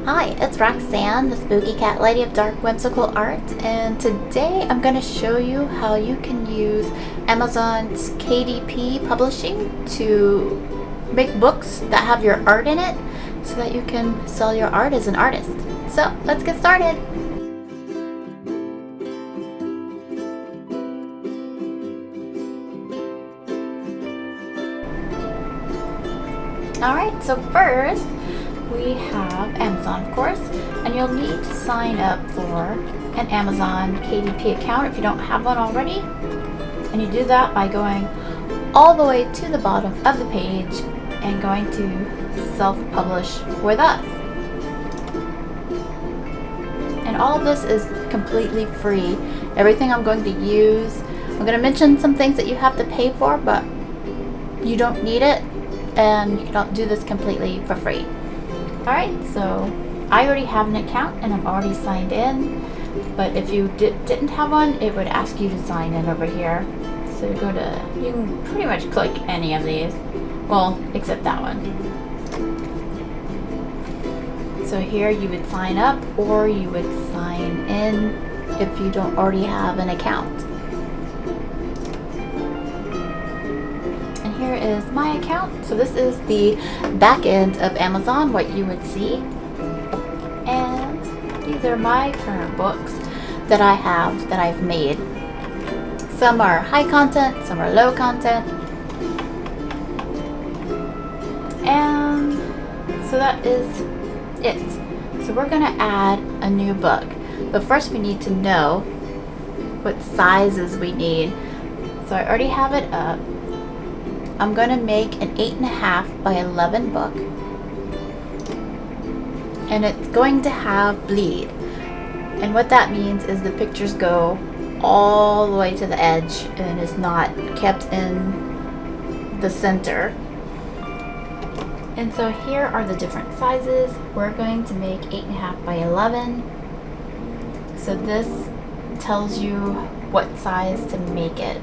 Hi, it's Roxanne, the spooky cat lady of Dark Whimsical Art, and today I'm going to show you how you can use Amazon's KDP publishing to make books that have your art in it so that you can sell your art as an artist. So let's get started. Alright, so first we have Amazon, of course, and you'll need to sign up for an Amazon KDP account if you don't have one already. And you do that by going all the way to the bottom of the page and going to self-publish with us. And all of this is completely free. Everything I'm going to use, I'm going to mention some things that you have to pay for, but you don't need it, and you can do this completely for free. Alright, so I already have an account and I'm already signed in, but if you didn't have one, it would ask you to sign in over here. So you can pretty much click any of these, well, except that one. So here you would sign up or you would sign in if you don't already have an account. Here is my account. So this is the back end of Amazon, what you would see. And these are my current books that I have, that I've made. Some are high content, some are low content. And so that is it. So we're gonna add a new book. But first we need to know what sizes we need. So I already have it up. I'm going to make an 8.5 by 11 book, and it's going to have bleed, and what that means is the pictures go all the way to the edge and is not kept in the center. And so here are the different sizes. We're going to make 8.5 by 11, so this tells you what size to make it.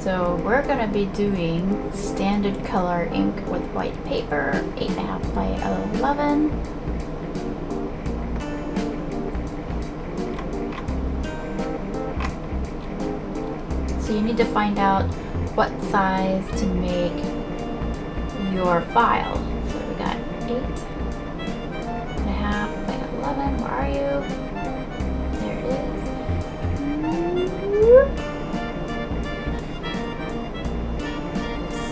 So we're going to be doing standard color ink with white paper, 8.5 by 11. So you need to find out what size to make your file. So we got 8.5 by 11. Where are you? There it is.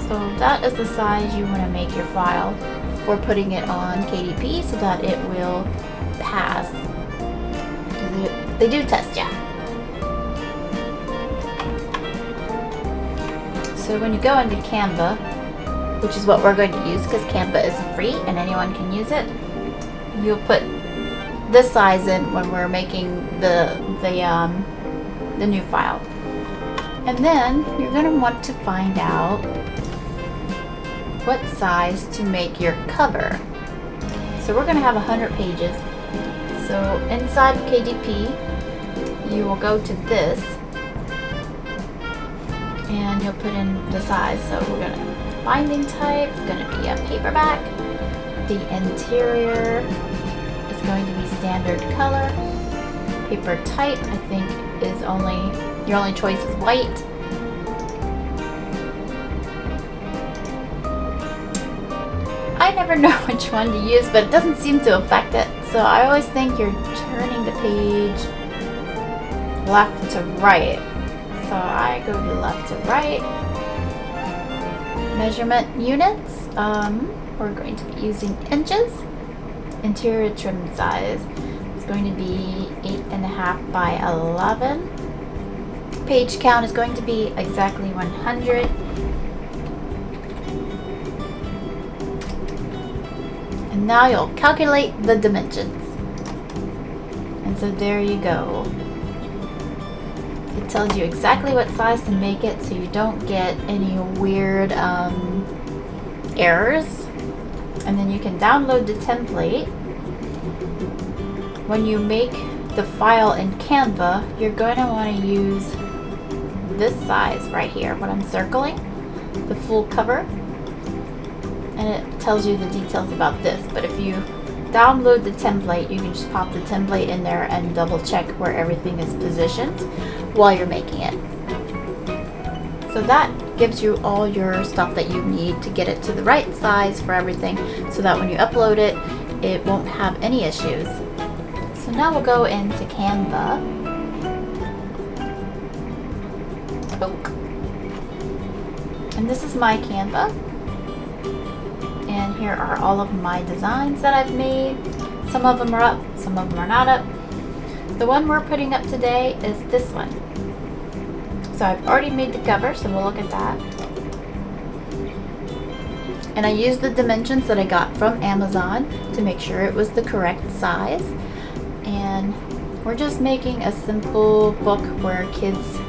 So that is the size you want to make your file for putting it on KDP so that it will pass. They do test you. So when you go into Canva, which is what we're going to use because Canva is free and anyone can use it, you'll put this size in when we're making the new file. And then you're going to want to find out what size to make your cover. So we're going to have 100 pages. So inside KDP, you will go to this and you'll put in the size. So we're going to binding type, it's going to be a paperback. The interior is going to be standard color. Paper type, I think, is your only choice is white. I never know which one to use, but it doesn't seem to affect it. So I always think you're turning the page left to right. So I go to left to right. Measurement units, we're going to be using inches. Interior trim size is going to be 8.5 by 11. Page count is going to be exactly 100. And now you'll calculate the dimensions. And so there you go. It tells you exactly what size to make it so you don't get any weird errors. And then you can download the template. When you make the file in Canva, you're going to want to use this size right here, what I'm circling, the full cover. And it tells you the details about this, but if you download the template, you can just pop the template in there and double check where everything is positioned while you're making it. So that gives you all your stuff that you need to get it to the right size for everything, so that when you upload it, it won't have any issues. So now we'll go into Canva. And this is my Canva. And here are all of my designs that I've made. Some of them are up, some of them are not up. The one we're putting up today is this one. So I've already made the cover, so we'll look at that. And I used the dimensions that I got from Amazon to make sure it was the correct size. And we're just making a simple book where kids,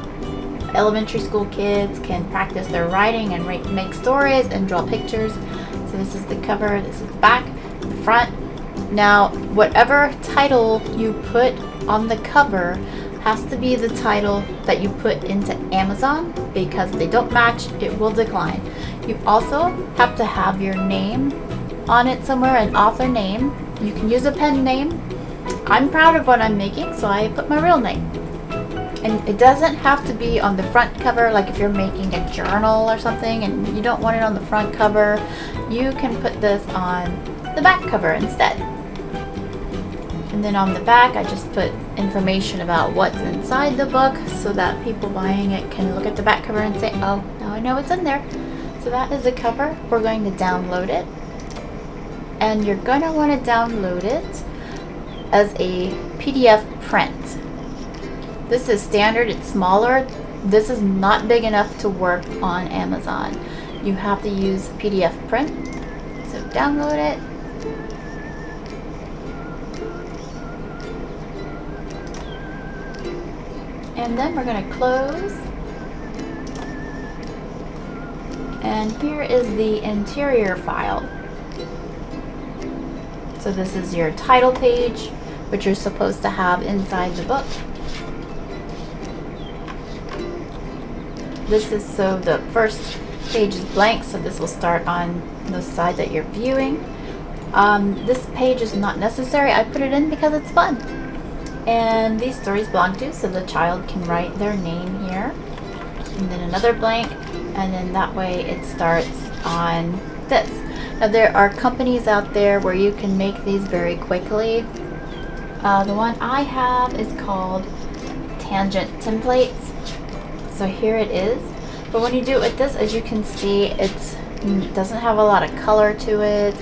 elementary school kids, can practice their writing and make stories and draw pictures. So this is the cover, this is the back, the front. Now, whatever title you put on the cover has to be the title that you put into Amazon, because if they don't match, it will decline. You also have to have your name on it somewhere, an author name. You can use a pen name. I'm proud of what I'm making, so I put my real name. And it doesn't have to be on the front cover, like if you're making a journal or something and you don't want it on the front cover, you can put this on the back cover instead. And then on the back, I just put information about what's inside the book so that people buying it can look at the back cover and say, oh, now I know what's in there. So that is the cover. We're going to download it. And you're going to want to download it as a PDF print. This is standard, it's smaller. This is not big enough to work on Amazon. You have to use PDF print. So download it. And then we're going to close. And here is the interior file. So this is your title page, which you're supposed to have inside the book. This is, so the first page is blank, so this will start on the side that you're viewing. This page is not necessary. I put it in because it's fun. And these stories belong to, so the child can write their name here. And then another blank, and then that way it starts on this. Now there are companies out there where you can make these very quickly. The one I have is called Tangent Templates. So here it is. But when you do it with this, as you can see, it doesn't have a lot of color to it.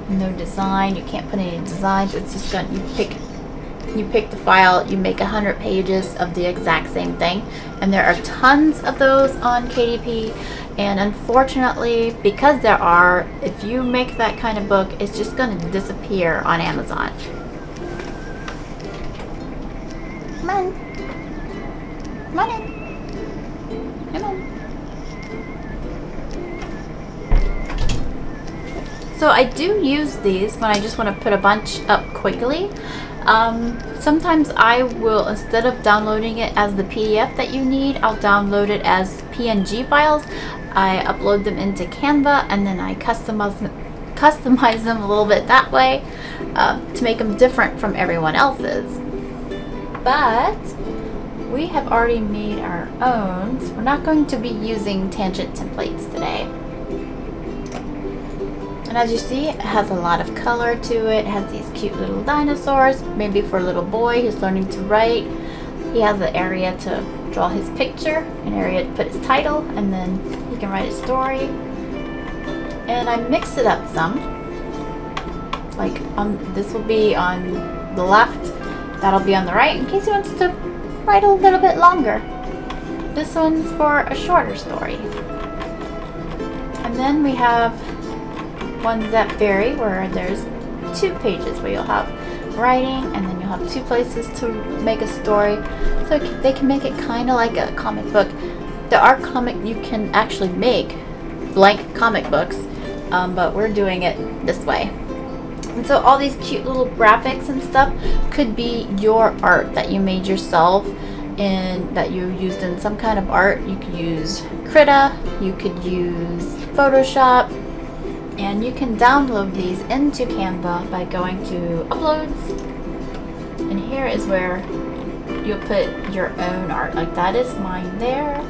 No design. You can't put any designs. It's just going, you pick the file, you make 100 pages of the exact same thing. And there are tons of those on KDP. And unfortunately, because there are, if you make that kind of book, it's just going to disappear on Amazon. Come on. Come on in. Come on. So I do use these when I just want to put a bunch up quickly. Sometimes I will, instead of downloading it as the PDF that you need, I'll download it as PNG files. I upload them into Canva and then I customize them a little bit that way to make them different from everyone else's. But we have already made our own, so we're not going to be using tangent templates today. And as you see, it has a lot of color to it. It has these cute little dinosaurs, maybe for a little boy who's learning to write. He has an area to draw his picture, an area to put his title, and then he can write a story. And I mixed it up some. Like this will be on the left, that'll be on the right, in case he wants to write a little bit longer. This one's for a shorter story. And then we have ones that vary, where there's 2 pages where you'll have writing and then you'll have 2 places to make a story, so they can make it kind of like a comic book. There are you can actually make blank comic books, but we're doing it this way. And so all these cute little graphics and stuff could be your art that you made yourself and that you used in some kind of art. You could use Krita, you could use Photoshop. And you can download these into Canva by going to Uploads. And here is where you'll put your own art. Like that is mine there.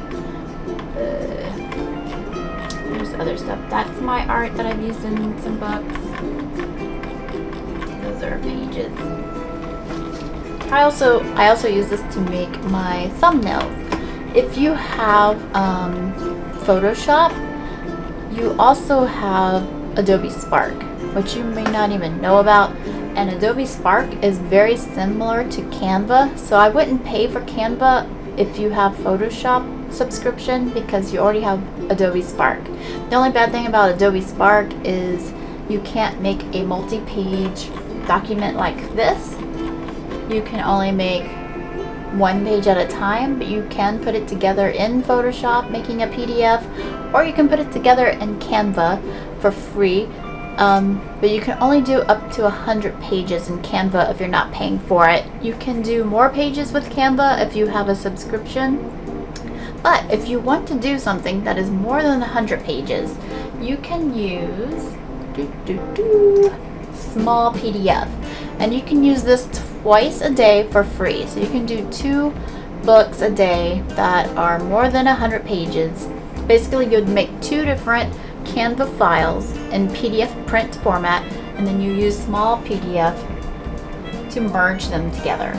There's other stuff. That's my art that I've used in some books. Those are pages. I also use this to make my thumbnails. If you have Photoshop, you also have Adobe Spark, which you may not even know about. And Adobe Spark is very similar to Canva, so I wouldn't pay for Canva if you have Photoshop subscription because you already have Adobe Spark. The only bad thing about Adobe Spark is you can't make a multi-page document like this. You can only make one page at a time, but you can put it together in Photoshop making a PDF, or you can put it together in Canva for free. But you can only do up to 100 pages in Canva if you're not paying for it. You can do more pages with Canva if you have a subscription. But if you want to do something that is more than 100 pages, you can use small PDF. And you can use this twice a day for free. So you can do 2 books a day that are more than 100 pages. Basically, you'd make 2 different Canva files in PDF print format, and then you use small PDF to merge them together.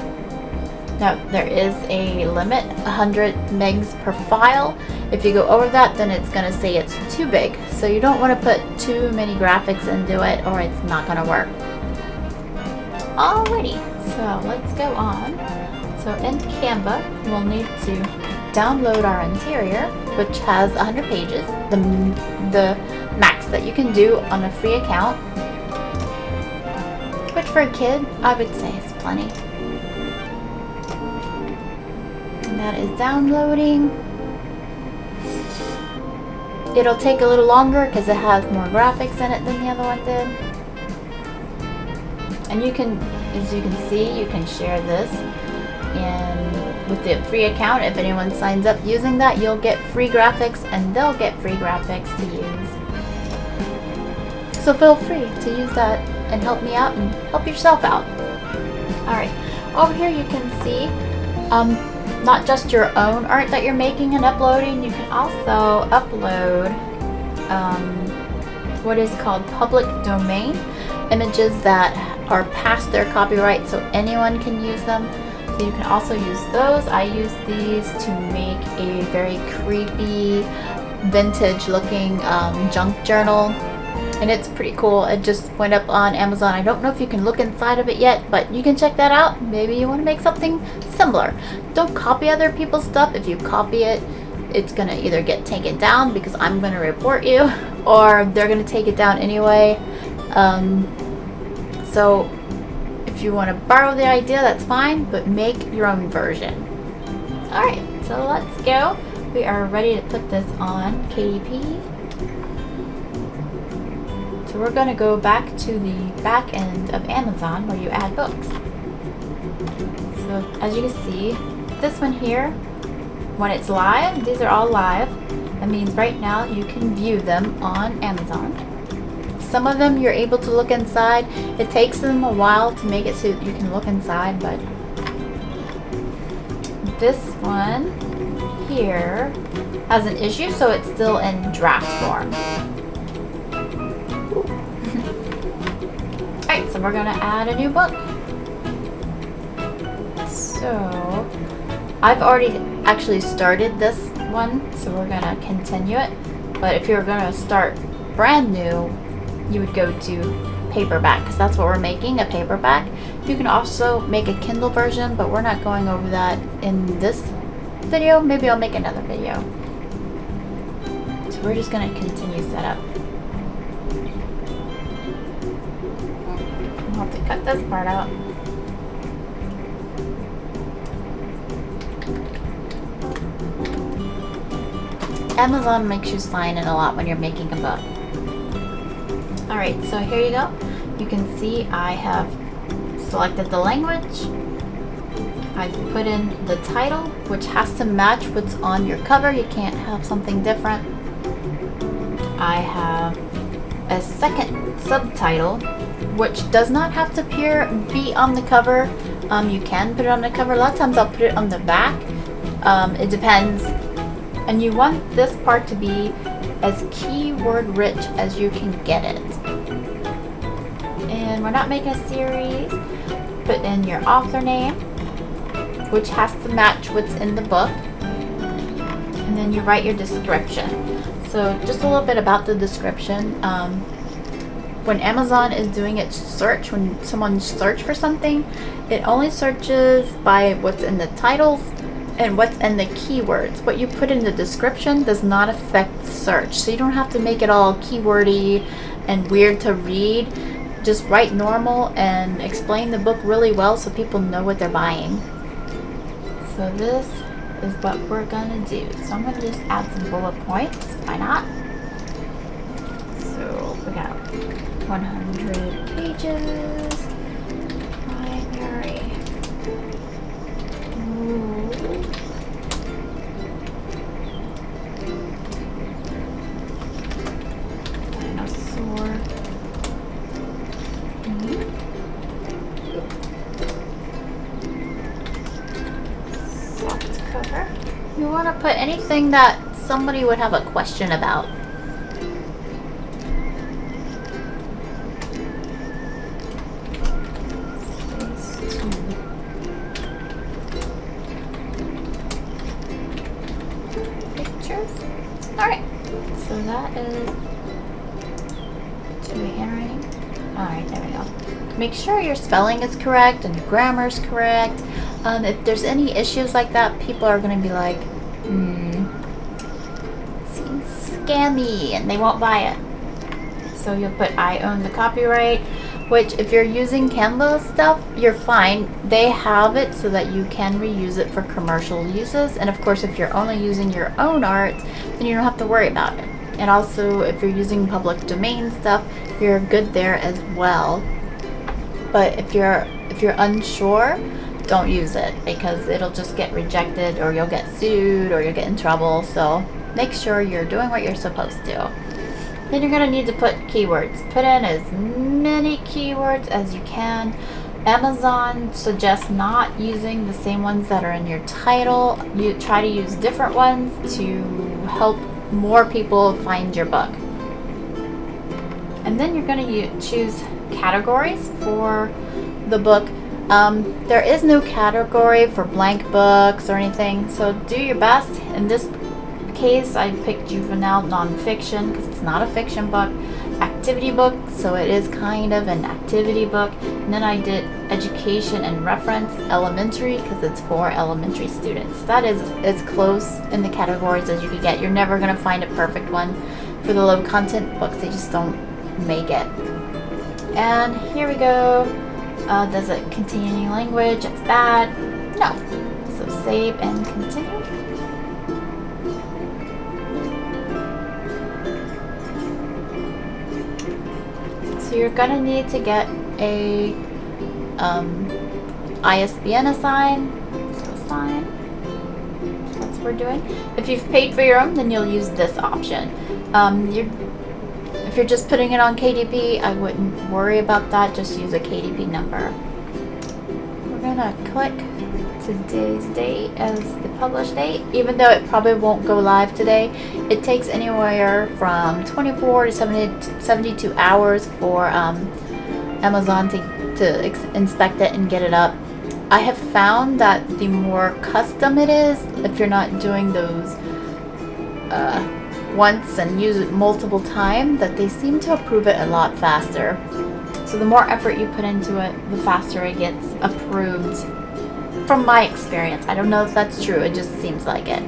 Now, there is a limit, 100 megs per file. If you go over that, then it's going to say it's too big. So you don't want to put too many graphics into it, or it's not going to work. Alrighty, so let's go on. So in Canva, we'll need to download our interior, which has 100 pages, the max that you can do on a free account, which for a kid, I would say is plenty. And that is downloading. It'll take a little longer because it has more graphics in it than the other one did. And you can, as you can see, you can share this. And with the free account, if anyone signs up using that, you'll get free graphics and they'll get free graphics to use. So feel free to use that and help me out and help yourself out. Alright, over here you can see not just your own art that you're making and uploading, you can also upload what is called public domain images that are past their copyright, so anyone can use them. So you can also use those. I use these to make a very creepy, vintage looking junk journal. And it's pretty cool. It just went up on Amazon. I don't know if you can look inside of it yet, but you can check that out. Maybe you want to make something similar. Don't copy other people's stuff. If you copy it, it's going to either get taken down because I'm going to report you, or they're going to take it down anyway. So if you want to borrow the idea, that's fine, but make your own version. Alright, so let's go. We are ready to put this on KDP. So we're going to go back to the back end of Amazon where you add books. So as you can see, this one here, when it's live, these are all live. That means right now you can view them on Amazon. Some of them you're able to look inside. It takes them a while to make it so you can look inside, but this one here has an issue, so it's still in draft form. Alright, so we're going to add a new book. So I've already actually started this one, so we're going to continue it. But if you're going to start brand new, you would go to Paperback, because that's what we're making, a paperback. You can also make a Kindle version, but we're not going over that in this video. Maybe I'll make another video. So we're just going to continue setup. I'll have to cut this part out. Amazon makes you sign in a lot when you're making a book. Alright, so here you go. You can see I have selected the language. I've put in the title, which has to match what's on your cover. You can't have something different. I have a second subtitle, which does not have to be on the cover. You can put it on the cover. A lot of times I'll put it on the back. It depends. And you want this part to be as keyword rich as you can get it. And we're not making a series. Put in your author name, which has to match what's in the book. And then you write your description. So just a little bit about the description. When Amazon is doing its search, when someone searches for something, it only searches by what's in the titles and what's in the keywords. What you put in the description does not affect the search. So you don't have to make it all keywordy and weird to read. Just write normal and explain the book really well so people know what they're buying. So this is what we're gonna do. So I'm gonna just add some bullet points. Why not? So we got 100 pages. Primary. Ooh. Dinosaur. Soft cover. You want to put anything that somebody would have a question about. Pictures. Alright, so that is to handwriting. Alright, there we go. Make sure your spelling is correct and your grammar is correct. If there's any issues like that, people are going to be like, seems scammy, and they won't buy it. So you'll put I own the copyright, which if you're using Canva stuff, you're fine. They have it so that you can reuse it for commercial uses. And of course, if you're only using your own art, then you don't have to worry about it. And also, if you're using public domain stuff, you're good there as well. But if you're unsure, don't use it, because it'll just get rejected, or you'll get sued, or you'll get in trouble. So make sure you're doing what you're supposed to. Then you're going to need to put keywords. Put in as many keywords as you can. Amazon suggests not using the same ones that are in your title. You try to use different ones to help more people find your book. And then you're going to choose categories for the book. There is no category for blank books or anything, so do your best. In this case, I picked juvenile nonfiction because it's not a fiction book. Activity book, so it is kind of an activity book. And then I did education and reference, elementary, because it's for elementary students. That is as close in the categories as you could get. You're never going to find a perfect one for the low content books. They just don't make it. And here we go. Does it continue language? It's bad. No. So save and continue. So you're gonna need to get a Isbn assigned. So assign. That's what we're doing. If you've paid for your own, then you'll use this option. If you're just putting it on KDP, I wouldn't worry about that. Just use a KDP number. We're gonna click today's date as the published date, even though it probably won't go live today. It takes anywhere from 24 to 72 hours for Amazon to inspect it and get it up. I have found that the more custom it is, if you're not doing those once and use it multiple times, that they seem to approve it a lot faster. So the more effort you put into it, the faster it gets approved. From my experience, I don't know if that's true, it just seems like it.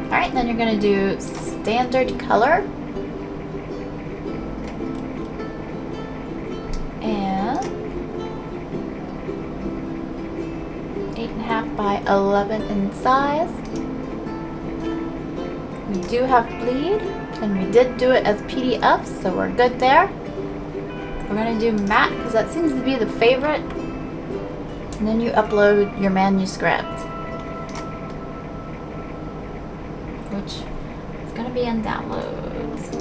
Alright, then you're going to do standard color. And 8.5 by 11 in size. We do have bleed, and we did do it as PDF, so we're good there. We're going to do matte, because that seems to be the favorite. And then you upload your manuscript, which is going to be in downloads.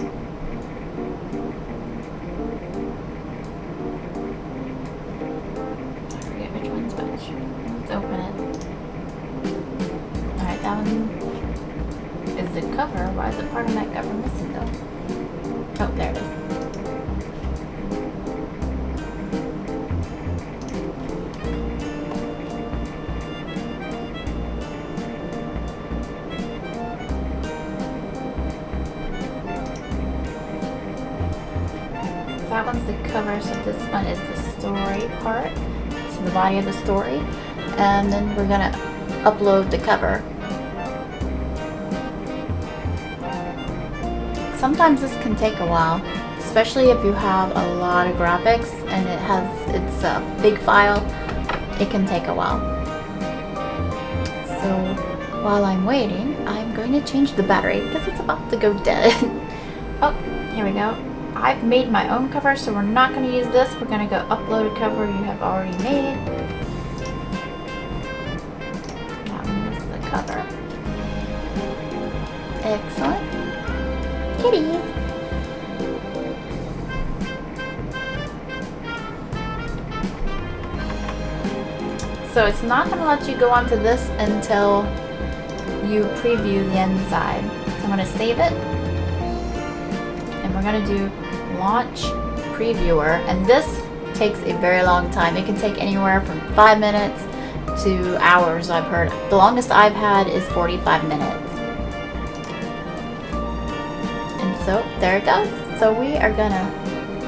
gosh. Let's open it. Alright, that one is the cover. Why is the part of that cover missing though? Oh, there it is. That one's the cover, so this one is the story part. So the body of the story. And then we're gonna upload the cover. Sometimes this can take a while, especially if you have a lot of graphics and it's a big file. It can take a while. So while I'm waiting, I'm going to change the battery because it's about to go dead. Oh, here we go. I've made my own cover, so we're not going to use this. We're going to go upload a cover you have already made. That one is the cover. Excellent. Kitties. So it's not going to let you go onto this until you preview the inside. So I'm going to save it. And we're going to do launch previewer. And this takes a very long time. It can take anywhere from 5 minutes to hours, I've heard. The longest I've had is 45 minutes. So there it goes. So we are gonna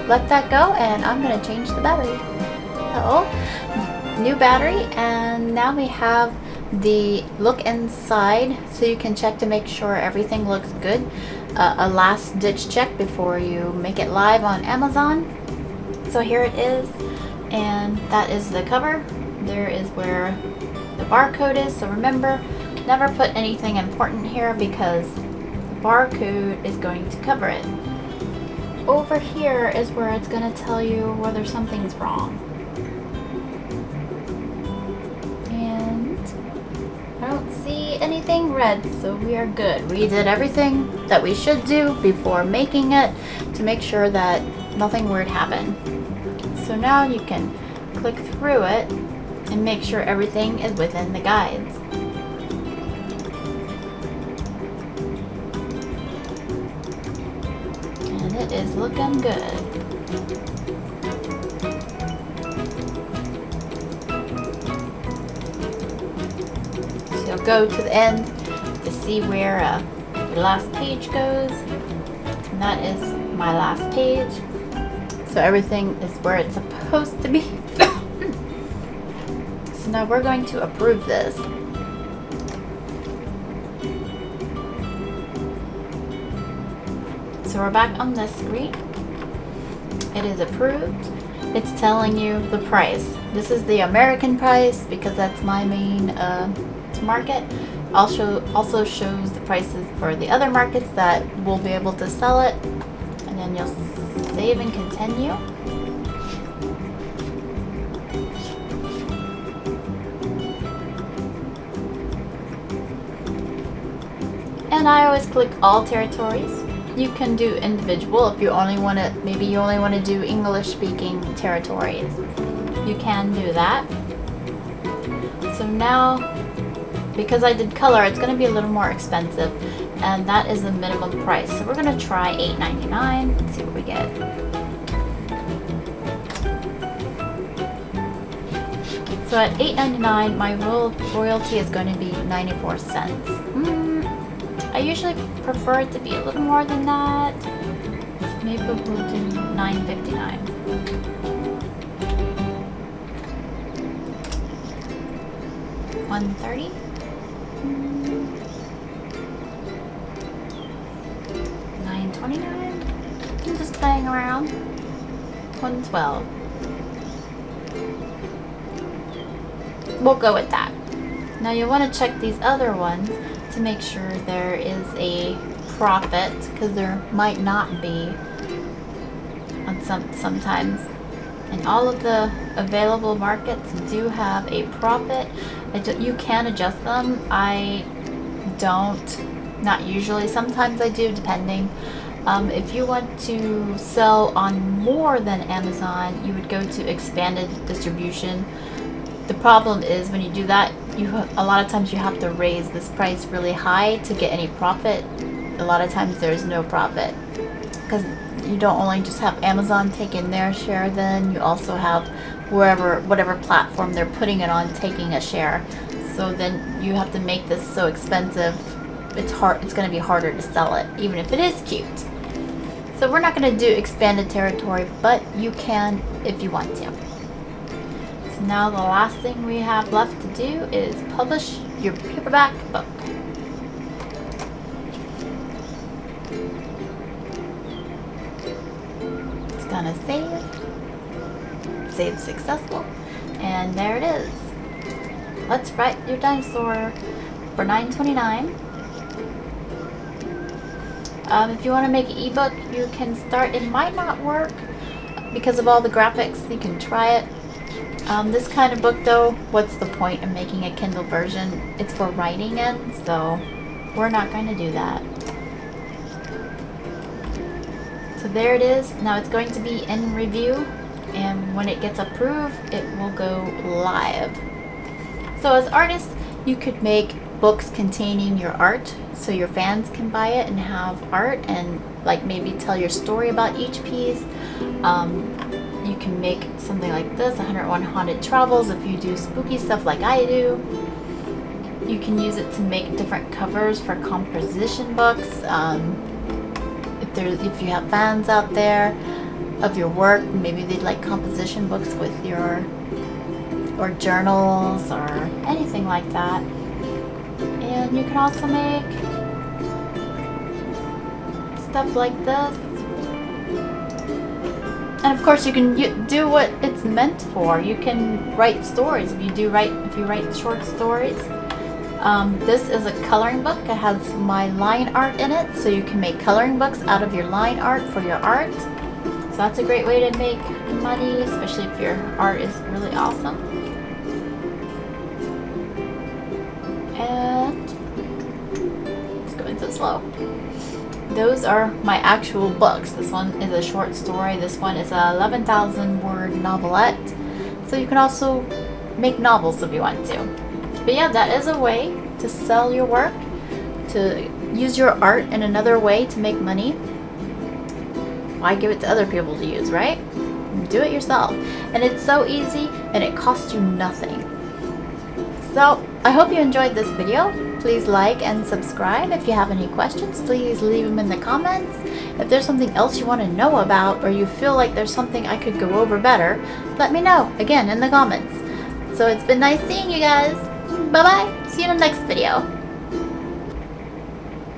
let that go, and I'm gonna change the battery. So new battery, and now we have the look inside, so you can check to make sure everything looks good. A last ditch check before you make it live on Amazon. So here it is, and that is the cover. There is where the barcode is. So remember, never put anything important here because barcode is going to cover it. Over here is where it's going to tell you whether something's wrong. And I don't see anything red, so we are good. We did everything that we should do before making it to make sure that nothing weird happened. So now you can click through it and make sure everything is within the guides. It is looking good. So you'll go to the end to see where your last page goes. And that is my last page. So everything is where it's supposed to be. So now we're going to approve this. So we're back on this screen. It is approved. It's telling you the price. This is the American price because that's my main market. Also shows the prices for the other markets that will be able to sell it. And then you'll save and continue. And I always click all territories. You can do individual if you only want to, maybe you only want to do English speaking territories. You can do that. So now, because I did color, it's going to be a little more expensive, and that is the minimum price. So we're going to try $8.99 and see what we get. So at $8.99, my royalty is going to be 94 cents. I usually prefer it to be a little more than that. Maybe we'll do $9.59. $1.30. $9.29. I'm just playing around. $1.12. We'll go with that. Now you want to check these other ones to make sure there is a profit, because there might not be on sometimes. And all of the available markets do have a profit. You can adjust them. I don't, not usually. Sometimes I do, depending. If you want to sell on more than Amazon, you would go to expanded distribution. The problem is when you do that, a lot of times you have to raise this price really high to get any profit. A lot of times there's no profit because you don't only just have Amazon taking their share, then you also have whatever platform they're putting it on taking a share. So then you have to make this so expensive, it's going to be harder to sell it, even if it is cute. So we're not going to do expanded territory, but you can if you want to. So now the last thing we have left to do is publish your paperback book. It's gonna save successful, and there it is. Let's write your dinosaur for $9.29. If you want to make an ebook, you can start. It might not work because of all the graphics. You can try it. This kind of book though, what's the point of making a Kindle version? It's for writing in, so we're not going to do that. So there it is. Now it's going to be in review, and when it gets approved, it will go live. So as artists, you could make books containing your art so your fans can buy it and have art and like maybe tell your story about each piece. You can make something like this, 101 Haunted Travels, if you do spooky stuff like I do. You can use it to make different covers for composition books. If you have fans out there of your work, maybe they'd like composition books with your or journals or anything like that. And you can also make stuff like this. And of course you can do what it's meant for. You can write stories if you write short stories. This is a coloring book. It has my line art in it, so you can make coloring books out of your line art for your art. So that's a great way to make money, especially if your art is really awesome. And it's going so slow. Those are my actual books. This one is a short story. This one is a 11,000 word novelette. So you can also make novels if you want to. But yeah, that is a way to sell your work, to use your art in another way to make money. Why give it to other people to use, right? Do it yourself. And it's so easy and it costs you nothing. So I hope you enjoyed this video. Please like and subscribe. If you have any questions, please leave them in the comments. If there's something else you want to know about, or you feel like there's something I could go over better, let me know, again, in the comments. So it's been nice seeing you guys. Bye-bye. See you in the next video.